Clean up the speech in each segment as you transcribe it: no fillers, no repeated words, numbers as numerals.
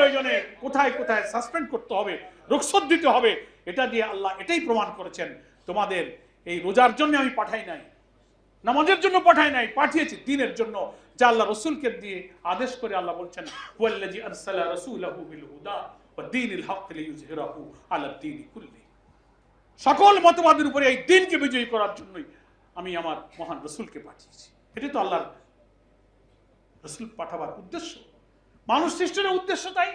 প্রয়োজনে কোথায় কোথায় সাসপেন্ড করতে হবে, রুখসত দিতে হবে, এটা দিয়ে আল্লাহ এটাই প্রমাণ করেছেন, তোমাদের এই রোজার জন্য আমি পাঠাই নাই, নামাজের জন্য পাঠাই নাই, পাঠিয়েছি দ্বীনের জন্য, যা আল্লাহ রসুলকে দিয়ে আদেশ করে আল্লাহ বলছেন ওয়াল্লাযী আরসালা রাসূলাহু বিল হুদা ওয়া দীনিল হক লিইয়ুযহিরাহু আলা দ্বীনি কুল্লি। সকল মতবাদের উপরে এই দ্বীনকে বিজয়ী করার জন্যই আমি আমার মহান রসুলকে পাঠিয়েছি। এটাই তো আল্লাহর রসুল পাঠাবার উদ্দেশ্য, মানুষ সৃষ্টির উদ্দেশ্য। তাই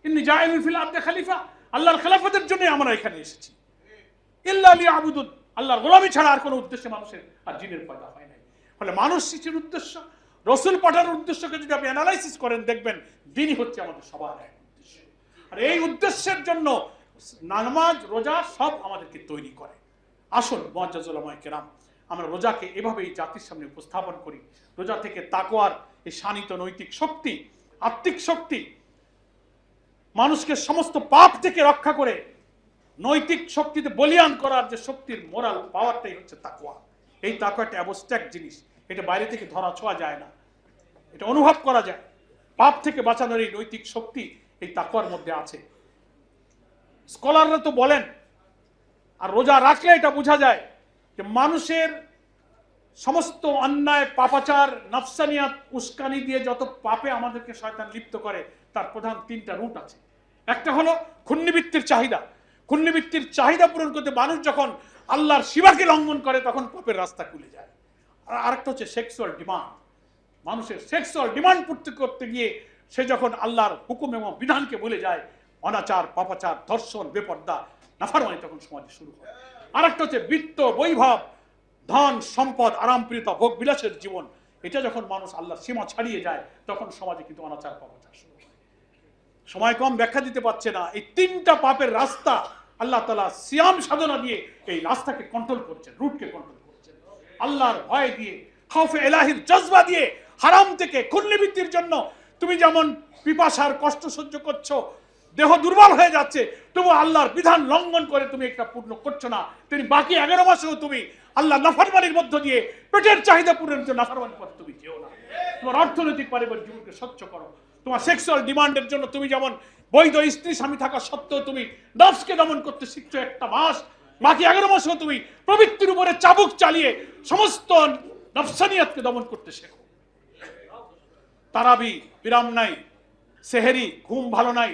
ইন্নী জাইলুন ফিল আরদি খলিফা, আল্লাহর খেলাফতের জন্য আমরা এখানে এসেছি। ইল্লা লিয়াবুদুন, আল্লাহর গোলামি ছাড়া আর কোনো উদ্দেশ্যে মানুষের আর জিনের পয়দা হয় নাই। ফলে মানুষ সৃষ্টির উদ্দেশ্য, রসুল পাঠানোর উদ্দেশ্যকে যদি আপনি অ্যানালাইসিস করেন, দেখবেন দ্বীনই হচ্ছে আমাদের সবার এক উদ্দেশ্য। আর এই উদ্দেশ্যের জন্য নামাজ রোজা সব আমাদেরকে তৈরি করে। আসুন মুআজ্জাজ উলামায়ে কেরাম, আমরা রোজাকে এভাবেই জাতির সামনে উপস্থাপন করি। রোজা থেকে তাকওয়ার এই শানিত নৈতিক শক্তি, আত্মিক শক্তি, মানুষকে সমস্ত পাপ থেকে রক্ষা করে নৈতিক শক্তিতে বলিয়ান করার যে শক্তির মোরাল পাওয়ারটাই হচ্ছে তাকওয়া। এই তাকওয়াটা অ্যাবস্ট্রাক্ট জিনিস, এটা বাইরে থেকে ধরা ছোঁয়া যায় না, এটা অনুভব করা যায়। পাপ থেকে বাঁচানোর এই নৈতিক শক্তি এই তাকওয়ার মধ্যে আছে। স্কলাররা তো বলেন, আর রোজা রাখলে এটা বোঝা যায় যে মানুষের সমস্ত অন্যায়, পাপাচার, নফসানিয়াত, উস্কানি দিয়ে যত পাপে আমাদেরকে শয়তান লিপ্ত করে, তার প্রধান তিনটা রুট আছে। একটা হলো ক্ষুণ্ণবৃত্তির চাহিদা। ক্ষুণ্ণবৃত্তির চাহিদা পূরণ করতে মানুষ যখন আল্লাহর সীমাকে লঙ্ঘন করে, তখন পাপের রাস্তা খুলে যায়। আর আরেকটা হচ্ছে সেক্সুয়াল ডিমান্ড। মানুষের সেক্সুয়াল ডিমান্ড পূর্তি করতে গিয়ে সে যখন আল্লাহর হুকুম এবং বিধানকে ভুলে যায়, অনাচার, পাপাচার, ধর্ষণ, বেপর্দা, নাফরমানি তখন সমাজে শুরু হয়। আরেকটা হচ্ছে বিত্ত, বৈভব, ধন সম্পদ, আরামপ্রিয়তা, ভোগ বিলাসের জীবন। এটা যখন মানুষ আল্লাহর সীমা ছাড়িয়ে যায়, তখন সমাজে কিন্তু অনাচার, পাপাচার শুরু হয়। সময় কম, ব্যাখ্যা দিতে পারছে না। এই তিনটা পাপের রাস্তা আল্লাহ তাআলা সিয়াম সাধনা দিয়ে এই রাস্তাকে কন্ট্রোল করছেন, রুটকে কন্ট্রোল করছেন। আল্লাহর ভয় দিয়ে, খাউফে ইলাহির জজবা দিয়ে, হারাম থেকে, ক্ষুণ্ণবৃত্তির জন্য তুমি যেমন পিপাসার কষ্ট সহ্য করছো, দেহ দুর্বল হয়ে যাচ্ছে, তবু আল্লাহর বিধান লঙ্ঘন করে তুমি একটা পূর্ণ করছো না। তুমি বাকি 11 মাসেও তুমি আল্লাহ নাফরমানির মধ্য দিয়ে পেটের চাহিদা পূরণের জন্য নাফরমানির পথে তুমি যেও না। তোমার অর্থনৈতিক পারিবারিক জীবনকে স্বচ্ছ করো। তোমার সেক্সুয়াল ডিমান্ডের জন্য তুমি যেমন বৈধ স্ত্রী স্বামী থাকা সত্ত্বেও তুমি নফসকে দমন করতে শিখছো একটা মাস, বাকি 11 মাসেও তুমি প্রবৃত্তির উপরে চাবুক চালিয়ে সমস্ত নফসানিয়াতকে দমন করতে শেখো। তারাবি বিরাম নাই, সেহেরি ঘুম ভালো নাই,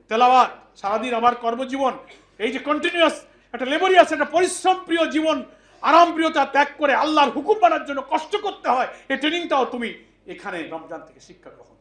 তেলাওয়াত, সারাদিন আমার কর্মজীবন, এই যে কন্টিনিউয়াস একটা লেবরিয়াস, একটা পরিশ্রম প্রিয় জীবন, আরাম প্রিয়তা ত্যাগ করে আল্লাহর হুকুম মানার জন্য কষ্ট করতে হয়, এই ট্রেনিংটাও তুমি এখানে রমজান থেকে শিক্ষা গ্রহণ